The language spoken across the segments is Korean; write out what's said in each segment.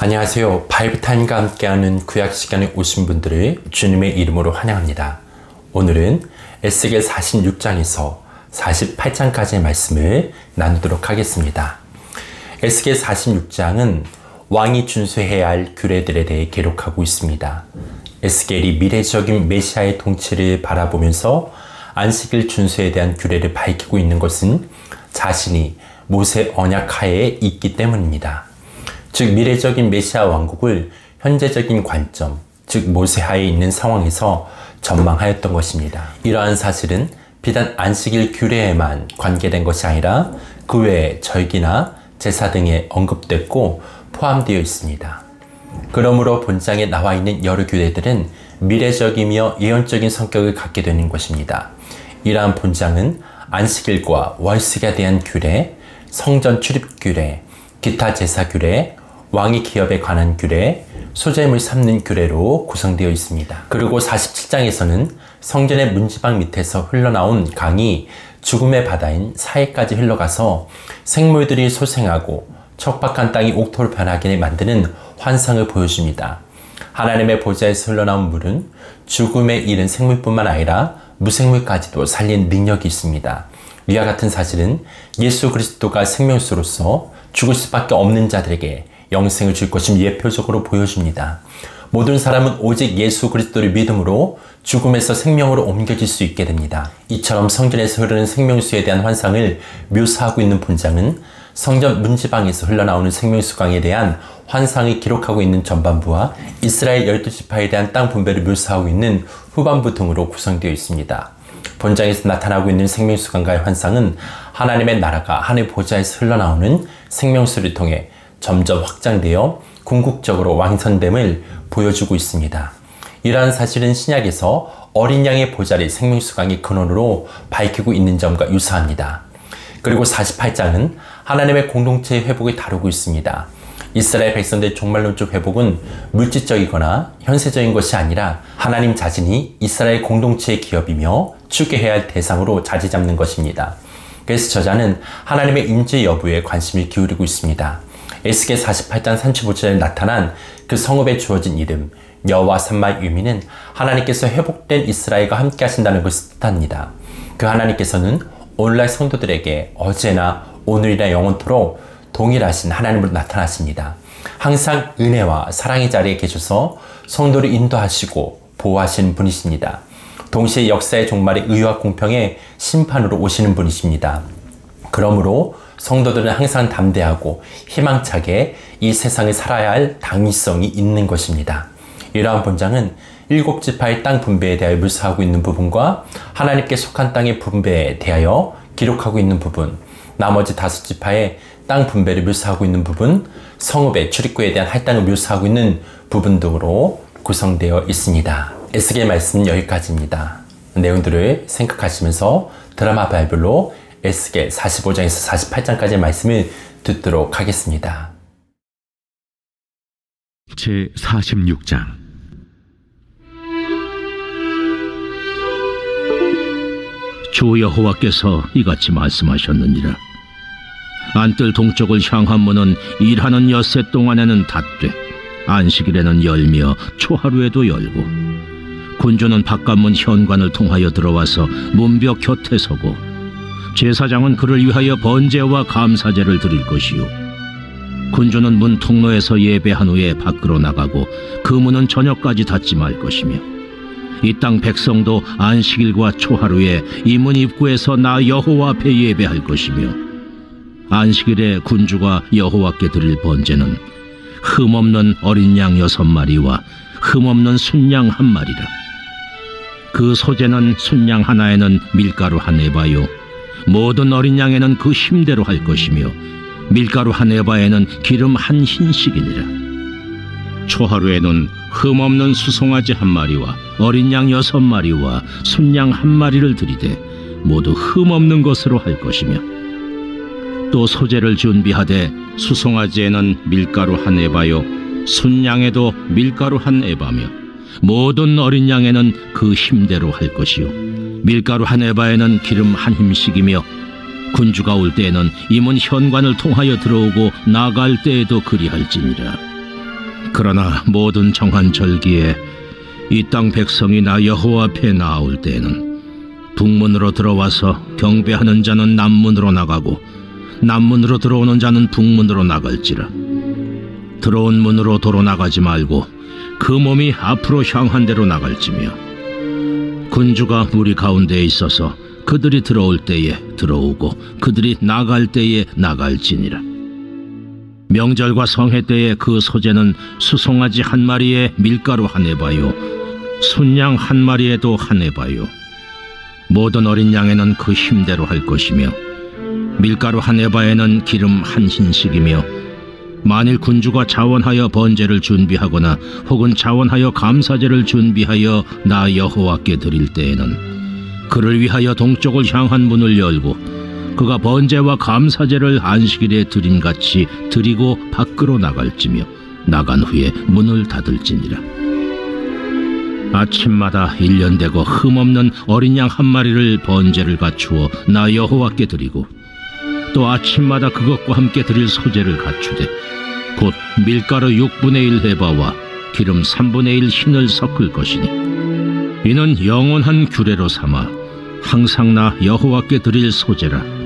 안녕하세요. 바이블타임과 함께하는 구약 시간에 오신 분들을 주님의 이름으로 환영합니다. 오늘은 에스겔 46장에서 48장까지의 말씀을 나누도록 하겠습니다. 에스겔 46장은 왕이 준수해야 할 규례들에 대해 기록하고 있습니다. 에스겔이 미래적인 메시아의 통치를 바라보면서 안식일 준수에 대한 규례를 밝히고 있는 것은 자신이 모세 언약 하에 있기 때문입니다. 즉 미래적인 메시아 왕국을 현재적인 관점, 즉 모세하에 있는 상황에서 전망하였던 것입니다. 이러한 사실은 비단 안식일 규례에만 관계된 것이 아니라 그 외에 절기나 제사 등에 언급됐고 포함되어 있습니다. 그러므로 본장에 나와 있는 여러 규례들은 미래적이며 예언적인 성격을 갖게 되는 것입니다. 이러한 본장은 안식일과 월식에 대한 규례, 성전 출입 규례, 기타 제사 규례, 왕의 기업에 관한 규례, 소재물 삼는 규례로 구성되어 있습니다. 그리고 47장에서는 성전의 문지방 밑에서 흘러나온 강이 죽음의 바다인 사해까지 흘러가서 생물들이 소생하고 척박한 땅이 옥토로 변하게 만드는 환상을 보여줍니다. 하나님의 보좌에서 흘러나온 물은 죽음에 이른 생물뿐만 아니라 무생물까지도 살린 능력이 있습니다. 이와 같은 사실은 예수 그리스도가 생명수로서 죽을 수밖에 없는 자들에게 영생을 줄 것임을 예표적으로 보여줍니다. 모든 사람은 오직 예수 그리스도를 믿음으로 죽음에서 생명으로 옮겨질 수 있게 됩니다. 이처럼 성전에서 흐르는 생명수에 대한 환상을 묘사하고 있는 본장은 성전 문지방에서 흘러나오는 생명수강에 대한 환상을 기록하고 있는 전반부와 이스라엘 12지파에 대한 땅 분배를 묘사하고 있는 후반부 등으로 구성되어 있습니다. 본장에서 나타나고 있는 생명수강과의 환상은 하나님의 나라가 하늘 보좌에서 흘러나오는 생명수를 통해 점점 확장되어 궁극적으로 완성됨을 보여주고 있습니다. 이러한 사실은 신약에서 어린 양의 보좌를 생명수강의 근원으로 밝히고 있는 점과 유사합니다. 그리고 48장은 하나님의 공동체의 회복을 다루고 있습니다. 이스라엘 백성들의 종말론적 회복은 물질적이거나 현세적인 것이 아니라 하나님 자신이 이스라엘 공동체의 기업이며 추구해야 할 대상으로 자리 잡는 것입니다. 그래서 저자는 하나님의 임재 여부에 관심을 기울이고 있습니다. 에스겔 48장 35절에 나타난 그 성읍에 주어진 이름 여호와 산마의 의미는 하나님께서 회복된 이스라엘과 함께 하신다는 것을 뜻합니다. 그 하나님께서는 오늘날 성도들에게 어제나 오늘이나 영원토록 동일하신 하나님으로 나타나십니다. 항상 은혜와 사랑의 자리에 계셔서 성도를 인도하시고 보호하시는 분이십니다. 동시에 역사의 종말의 의와 공평의 심판으로 오시는 분이십니다. 그러므로 성도들은 항상 담대하고 희망차게 이 세상을 살아야 할 당위성이 있는 것입니다. 이러한 본장은 7지파의 땅 분배에 대하여 묘사하고 있는 부분과 하나님께 속한 땅의 분배에 대하여 기록하고 있는 부분, 나머지 5지파의 땅 분배를 묘사하고 있는 부분, 성읍의 출입구에 대한 할당을 묘사하고 있는 부분 등으로 구성되어 있습니다. 에스겔 말씀은 여기까지입니다. 내용들을 생각하시면서 드라마 바이블로 에스겔 45장에서 48장까지의 말씀을 듣도록 하겠습니다. 제46장 주 여호와께서 이같이 말씀하셨느니라. 안뜰 동쪽을 향한 문은 일하는 엿새 동안에는 닫되 안식일에는 열며 초하루에도 열고 군주는 바깥문 현관을 통하여 들어와서 문벽 곁에 서고 제사장은 그를 위하여 번제와 감사제를 드릴 것이요 군주는 문 통로에서 예배한 후에 밖으로 나가고 그 문은 저녁까지 닫지 말 것이며 이 땅 백성도 안식일과 초하루에 이 문 입구에서 나 여호와 앞에 예배할 것이며 안식일에 군주가 여호와께 드릴 번제는 흠없는 어린 양 6마리와 흠없는 순양 1마리라. 그 소재는 순양 하나에는 밀가루 1에바요 모든 어린 양에는 그 힘대로 할 것이며 밀가루 1에바에는 기름 1흰씩이니라. 초하루에는 흠없는 수송아지 1마리와 어린 양 6마리와 순양 1마리를 드리되 모두 흠없는 것으로 할 것이며 또 소재를 준비하되 수송아지에는 밀가루 1에바요 순양에도 밀가루 1에바며 모든 어린 양에는 그 힘대로 할 것이요 밀가루 1에바에는 기름 1힘씩이며 군주가 올 때에는 이 문 현관을 통하여 들어오고 나갈 때에도 그리할지니라. 그러나 모든 정한 절기에 이 땅 백성이 나 여호와 앞에 나아올 때에는 북문으로 들어와서 경배하는 자는 남문으로 나가고 남문으로 들어오는 자는 북문으로 나갈지라. 들어온 문으로 도로 나가지 말고 그 몸이 앞으로 향한 대로 나갈지며, 군주가 무리 가운데에 있어서 그들이 들어올 때에 들어오고 그들이 나갈 때에 나갈지니라. 명절과 성회 때에 그 소재는 수송아지 한 마리에 밀가루 한 에바요, 순양 한 마리에도 한 에바요. 모든 어린 양에는 그 힘대로 할 것이며, 밀가루 한 에바에는 기름 한 흰씩이며, 만일 군주가 자원하여 번제를 준비하거나 혹은 자원하여 감사제를 준비하여 나 여호와께 드릴 때에는 그를 위하여 동쪽을 향한 문을 열고 그가 번제와 감사제를 안식일에 드림같이 드리고 밖으로 나갈지며, 나간 후에 문을 닫을지니라. 아침마다 1년 되고 흠없는 어린 양 한 마리를 번제를 갖추어 나 여호와께 드리고, 또 아침마다 그것과 함께 드릴 소제를 갖추되 곧 밀가루 6분의 1 해바와 기름 3분의 1 흰을 섞을 것이니, 이는 영원한 규례로 삼아 항상 나 여호와께 드릴 소제라.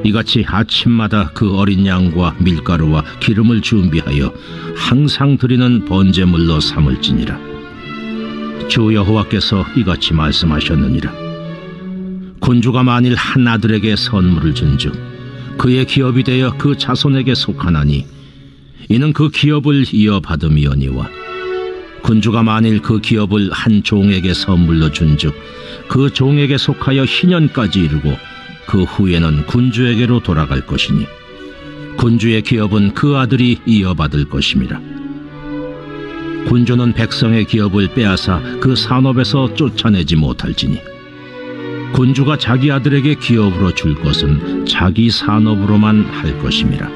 이같이 아침마다 그 어린 양과 밀가루와 기름을 준비하여 항상 드리는 번제물로 삼을지니라. 주 여호와께서 이같이 말씀하셨느니라. 군주가 만일 한 아들에게 선물을 준즉 그의 기업이 되어 그 자손에게 속하나니 이는 그 기업을 이어받음이오니와, 군주가 만일 그 기업을 한 종에게 선물로 준즉 그 종에게 속하여 희년까지 이르고 그 후에는 군주에게로 돌아갈 것이니 군주의 기업은 그 아들이 이어받을 것임이라. 군주는 백성의 기업을 빼앗아 그 산업에서 쫓아내지 못할지니, 군주가 자기 아들에게 기업으로 줄 것은 자기 산업으로만 할 것임이라.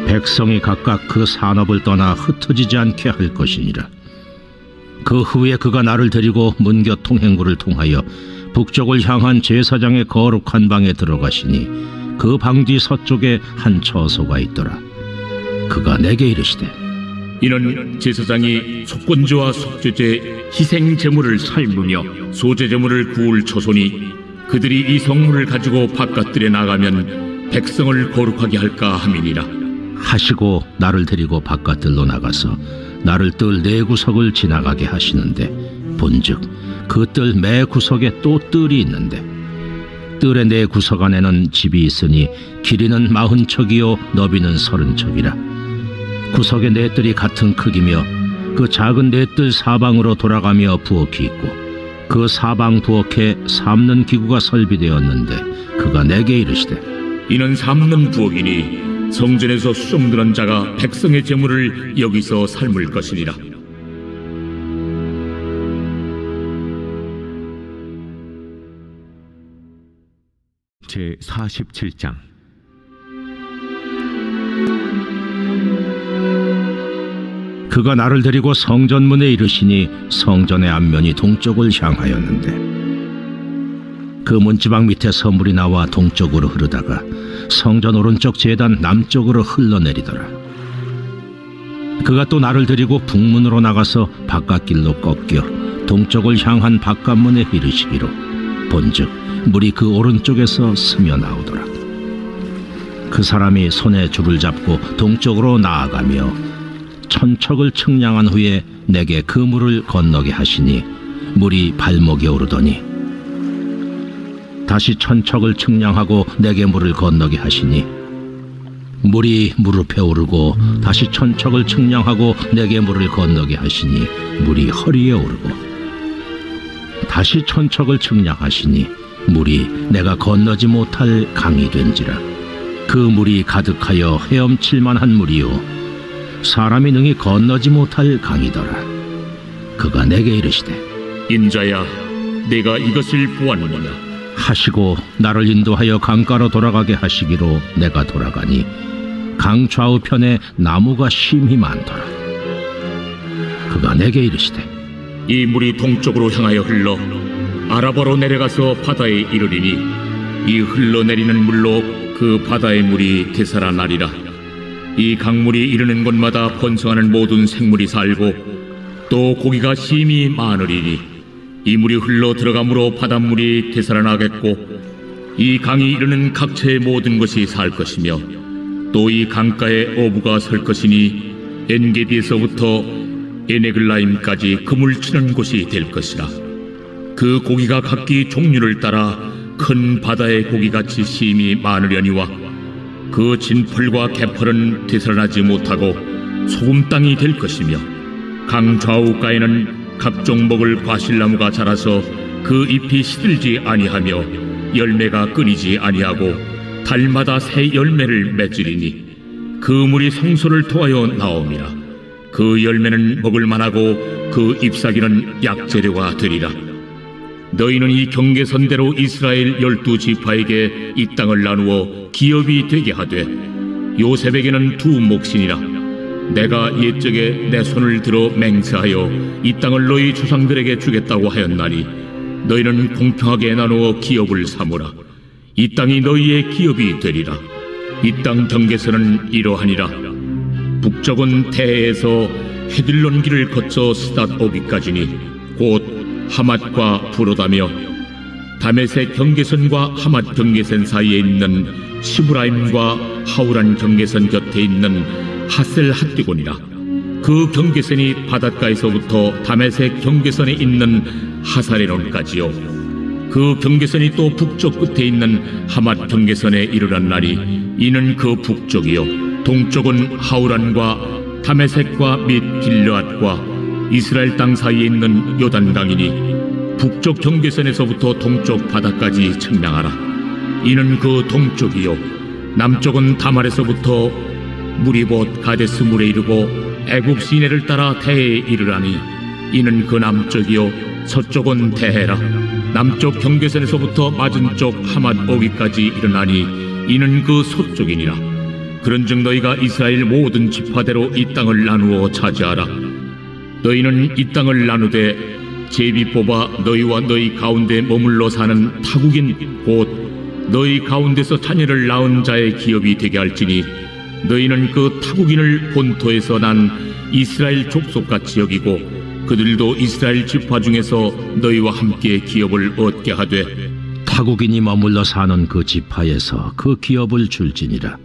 백성이 각각 그 산업을 떠나 흩어지지 않게 할 것이니라. 그 후에 그가 나를 데리고 문곁 통행구를 통하여 북쪽을 향한 제사장의 거룩한 방에 들어가시니 그 방 뒤 서쪽에 한 처소가 있더라. 그가 내게 이르시되, 이는 제사장이 속건제와 속죄제, 희생 제물을 삶으며 소제 제물을 구울 처소니 그들이 이 성물을 가지고 바깥들에 나가면 백성을 거룩하게 할까 함이니라 하시고 나를 데리고 바깥들로 나가서 나를 뜰 네 구석을 지나가게 하시는데, 본즉 그 뜰 매 구석에 또 뜰이 있는데 뜰의 네 구석 안에는 집이 있으니 길이는 40척이요 너비는 30척이라. 구석의 네 뜰이 같은 크기며 그 작은 네 뜰 사방으로 돌아가며 부엌이 있고 그 사방 부엌에 삶는 기구가 설비되었는데, 그가 내게 이르시되, 이는 삶는 부엌이니 성전에서 수종드는 자가 백성의 제물을 여기서 삶을 것이니라. 제47장. 그가 나를 데리고 성전문에 이르시니 성전의 앞면이 동쪽을 향하였는데, 그 문지방 밑에 선물이 나와 동쪽으로 흐르다가 성전 오른쪽 제단 남쪽으로 흘러내리더라. 그가 또 나를 데리고 북문으로 나가서 바깥길로 꺾여 동쪽을 향한 바깥문에 이르시기로, 본즉 물이 그 오른쪽에서 스며 나오더라. 그 사람이 손에 줄을 잡고 동쪽으로 나아가며 천척을 측량한 후에 내게 그 물을 건너게 하시니 물이 발목에 오르더니, 다시 천척을 측량하고 내게 물을 건너게 하시니 물이 무릎에 오르고, 다시 천척을 측량하고 내게 물을 건너게 하시니 물이 허리에 오르고, 다시 천척을 측량하시니 물이 내가 건너지 못할 강이 된지라. 그 물이 가득하여 헤엄칠 만한 물이요 사람이 능히 건너지 못할 강이더라. 그가 내게 이르시되, 인자야, 내가 이것을 보았느냐 하시고 나를 인도하여 강가로 돌아가게 하시기로 내가 돌아가니 강 좌우편에 나무가 심히 많더라. 그가 내게 이르시되, 이 물이 동쪽으로 향하여 흘러 아라바로 내려가서 바다에 이르리니 이 흘러내리는 물로 그 바다의 물이 되살아나리라. 이 강물이 이르는 곳마다 번성하는 모든 생물이 살고 또 고기가 심히 많으리니 이 물이 흘러 들어가므로 바닷물이 되살아나겠고 이 강이 이르는 각처의 모든 것이 살 것이며 또 이 강가에 어부가 설 것이니 엔게디에서부터 에네글라임까지 그물 치는 곳이 될 것이라. 그 고기가 각기 종류를 따라 큰 바다의 고기같이 심히 많으려니와 그 진펄과 개펄은 되살아나지 못하고 소금 땅이 될 것이며 강 좌우가에는 각종 먹을 과실나무가 자라서 그 잎이 시들지 아니하며 열매가 끊이지 아니하고 달마다 새 열매를 맺으리니 그 물이 성소를 통하여 나옵니다. 그 열매는 먹을 만하고 그 잎사귀는 약재료가 되리라. 너희는 이 경계선대로 이스라엘 12지파에게 이 땅을 나누어 기업이 되게 하되 요셉에게는 두 몫이니라. 내가 옛적에 내 손을 들어 맹세하여 이 땅을 너희 조상들에게 주겠다고 하였나니 너희는 공평하게 나누어 기업을 삼으라. 이 땅이 너희의 기업이 되리라. 이 땅 경계선은 이러하니라. 북쪽은 태에서 헤들론 길을 거쳐 스닷 오기까지니 곧 하맛과 부로다며 다메섹 경계선과 하맛 경계선 사이에 있는 시브라임과 하우란 경계선 곁에 있는 하셀 핫디곤이라. 그 경계선이 바닷가에서부터 다메섹 경계선에 있는 하사레논까지요. 그 경계선이 또 북쪽 끝에 있는 하맛 경계선에 이르렀나니 이는 그 북쪽이요. 동쪽은 하우란과 다메섹과 및 길르앗과 이스라엘 땅 사이에 있는 요단강이니 북쪽 경계선에서부터 동쪽 바다까지 측량하라. 이는 그 동쪽이요. 남쪽은 다말에서부터 무리봇 가데스 물에 이르고 애굽 시내를 따라 태에 이르라니 이는 그 남쪽이요. 서쪽은 대해라. 남쪽 경계선에서부터 맞은쪽 하맛 오기까지 일어나니 이는 그 서쪽이니라. 그런즉 너희가 이스라엘 모든 지파대로 이 땅을 나누어 차지하라. 너희는 이 땅을 나누되 제비 뽑아 너희와 너희 가운데 머물러 사는 타국인 곧 너희 가운데서 자녀를 낳은 자의 기업이 되게 할지니 너희는 그 타국인을 본토에서 난 이스라엘 족속같이 여기고 그들도 이스라엘 지파 중에서 너희와 함께 기업을 얻게 하되 타국인이 머물러 사는 그 지파에서 그 기업을 줄지니라.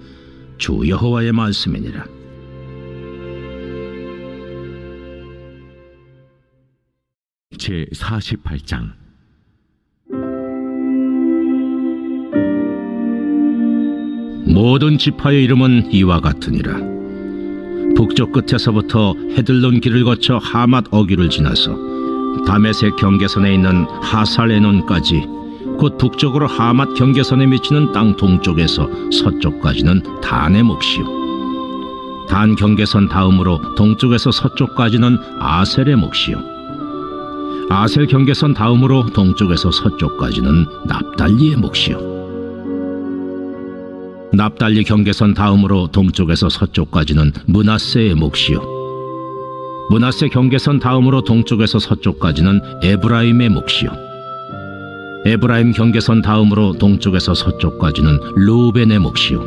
주 여호와의 말씀이니라. 제 48장. 모든 지파의 이름은 이와 같으니라. 북쪽 끝에서부터 헤들론 길을 거쳐 하맛 어귀를 지나서 다메섹 경계선에 있는 하살레논까지 곧 북쪽으로 하맛 경계선에 미치는 땅 동쪽에서 서쪽까지는 단의 몫이요. 단 경계선 다음으로 동쪽에서 서쪽까지는 아셀의 몫이요. 아셀 경계선 다음으로 동쪽에서 서쪽까지는 납달리의 몫이요. 납달리 경계선 다음으로 동쪽에서 서쪽까지는 므낫세의 몫이요. 므낫세 경계선 다음으로 동쪽에서 서쪽까지는 에브라임의 몫이요. 에브라임 경계선 다음으로 동쪽에서 서쪽까지는 르우벤의 몫이요.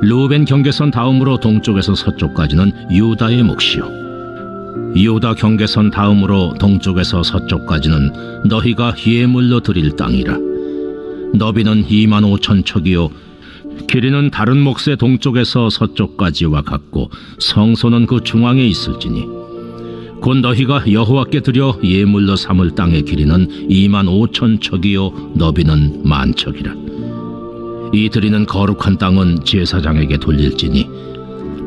르우벤 경계선 다음으로 동쪽에서 서쪽까지는 유다의 몫이요. 유다 경계선 다음으로 동쪽에서 서쪽까지는 너희가 예물로 드릴 땅이라. 너비는 25,000척이요 길이는 다른 몫의 동쪽에서 서쪽까지와 같고 성소는 그 중앙에 있을지니 곧 너희가 여호와께 드려 예물로 삼을 땅의 길이는 25,000척이요 너비는 10,000척이라. 이 드리는 거룩한 땅은 제사장에게 돌릴지니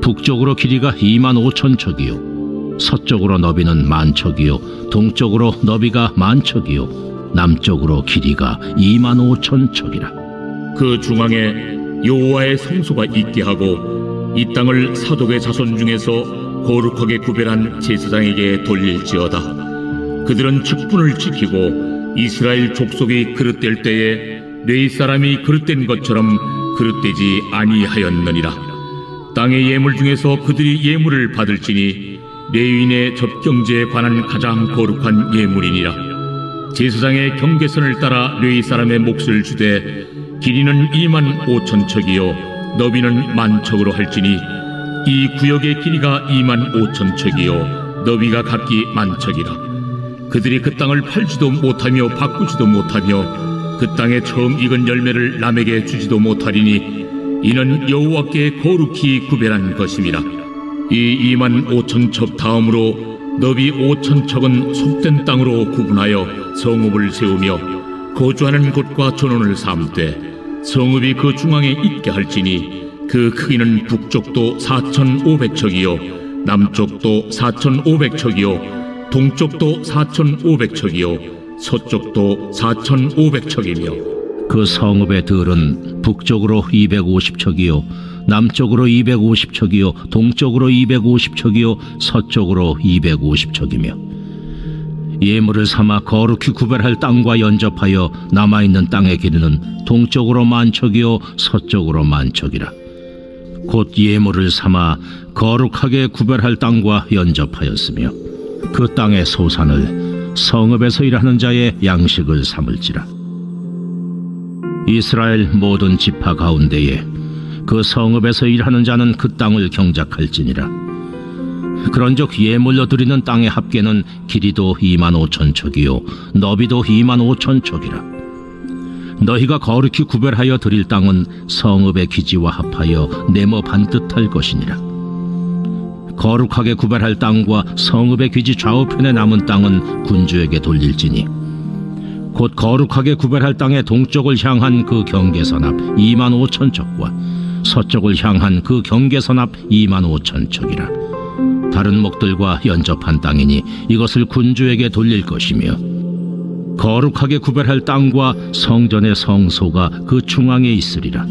북쪽으로 길이가 25,000척이요 서쪽으로 너비는 10,000척이요 동쪽으로 너비가 10,000척이요 남쪽으로 길이가 25,000척이라. 그 중앙에 여호와의 성소가 있게 하고 이 땅을 사독의 자손 중에서 거룩하게 구별한 제사장에게 돌릴지어다. 그들은 직분을 지키고 이스라엘 족속이 그릇될 때에 레위 사람이 그릇된 것처럼 그릇되지 아니하였느니라. 땅의 예물 중에서 그들이 예물을 받을지니 레위인의 접경제에 관한 가장 거룩한 예물이니라. 제사장의 경계선을 따라 레위 사람의 몫을 주되 길이는 25,000척이요 너비는 만척으로 할지니 이 구역의 길이가 25,000척이요 너비가 각기 만척이라. 그들이 그 땅을 팔지도 못하며 바꾸지도 못하며 그 땅에 처음 익은 열매를 남에게 주지도 못하리니 이는 여호와께 거룩히 구별한 것임이라. 이 25,000척 다음으로 너비 5,000척은 속된 땅으로 구분하여 성읍을 세우며 거주하는 곳과 전원을 삼되 성읍이 그 중앙에 있게 할지니 그 크기는 북쪽도 4,500척이요 남쪽도 4,500척이요 동쪽도 4,500척이요 서쪽도 4,500척이며 그 성읍의 들은 북쪽으로 250척이요 남쪽으로 250척이요 동쪽으로 250척이요 서쪽으로 250척이며 예물을 삼아 거룩히 구별할 땅과 연접하여 남아있는 땅의 길이는 동쪽으로 만척이요 서쪽으로 만척이라. 곧 예물을 삼아 거룩하게 구별할 땅과 연접하였으며 그 땅의 소산을 성읍에서 일하는 자의 양식을 삼을지라. 이스라엘 모든 지파 가운데에 그 성읍에서 일하는 자는 그 땅을 경작할지니라. 그런즉 예물로 드리는 땅의 합계는 길이도 25,000척이요 너비도 25,000척이라. 너희가 거룩히 구별하여 드릴 땅은 성읍의 기지와 합하여 네모 반듯할 것이니라. 거룩하게 구별할 땅과 성읍의 기지 좌우편에 남은 땅은 군주에게 돌릴지니 곧 거룩하게 구별할 땅의 동쪽을 향한 그 경계선 앞 25,000척과 서쪽을 향한 그 경계선 앞 25,000척이라. 다른 목들과 연접한 땅이니 이것을 군주에게 돌릴 것이며 거룩하게 구별할 땅과 성전의 성소가 그 중앙에 있으리라.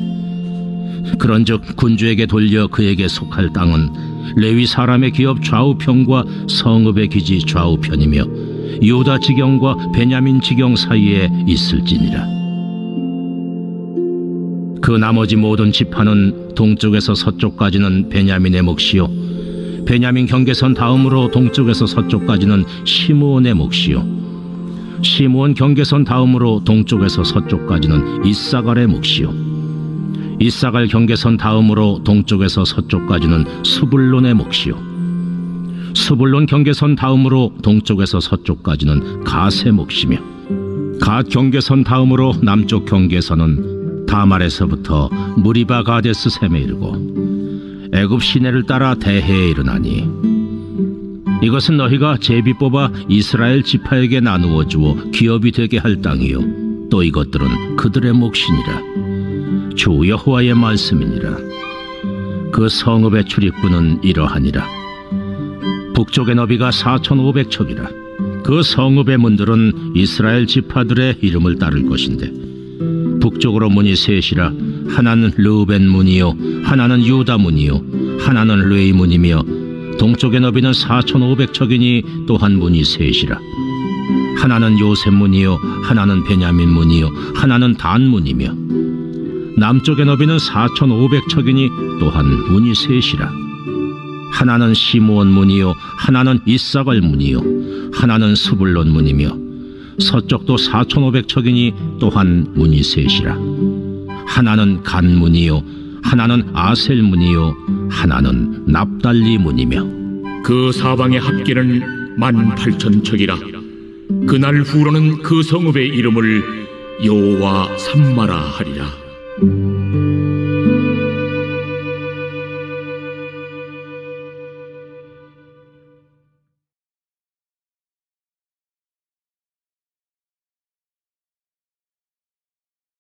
그런즉 군주에게 돌려 그에게 속할 땅은 레위 사람의 기업 좌우편과 성읍의 기지 좌우편이며 유다 지경과 베냐민 지경 사이에 있을지니라. 그 나머지 모든 지파는 동쪽에서 서쪽까지는 베냐민의 몫이요 베냐민 경계선 다음으로 동쪽에서 서쪽까지는 시므온의 몫이요 시므온 경계선 다음으로 동쪽에서 서쪽까지는 이사갈의 몫이요 이사갈 경계선 다음으로 동쪽에서 서쪽까지는 스불론의 몫이요 스불론 경계선 다음으로 동쪽에서 서쪽까지는 갓의 몫이며 갓 경계선 다음으로 남쪽 경계선은 다말에서부터 무리바 가데스 셈에 이르고 애굽 시내를 따라 대해에 이르나니 이것은 너희가 제비 뽑아 이스라엘 지파에게 나누어 주어 기업이 되게 할 땅이요 또 이것들은 그들의 몫이니라. 주 여호와의 말씀이니라. 그 성읍의 출입구는 이러하니라. 북쪽의 너비가 4,500척이라. 그 성읍의 문들은 이스라엘 지파들의 이름을 따를 것인데 북쪽으로 문이 셋이라. 하나는 르우벤 문이요 하나는 유다 문이요 하나는 레위 문이며 동쪽의 너비는 4,500척이니 또한 문이 셋이라. 하나는 요셉 문이요 하나는 베냐민 문이요 하나는 단 문이며 남쪽의 너비는 4,500척이니 또한 문이 셋이라. 하나는 시므온 문이요 하나는 이사갈 문이요 하나는 스불론 문이며 서쪽도 4,500척이니 또한 문이 셋이라. 하나는 간 문이요 하나는 아셀 문이요 하나는 납달리 문이며 그 사방의 합계는 18,000척이라. 그날 후로는 그 성읍의 이름을 여호와 삼마라 하리라.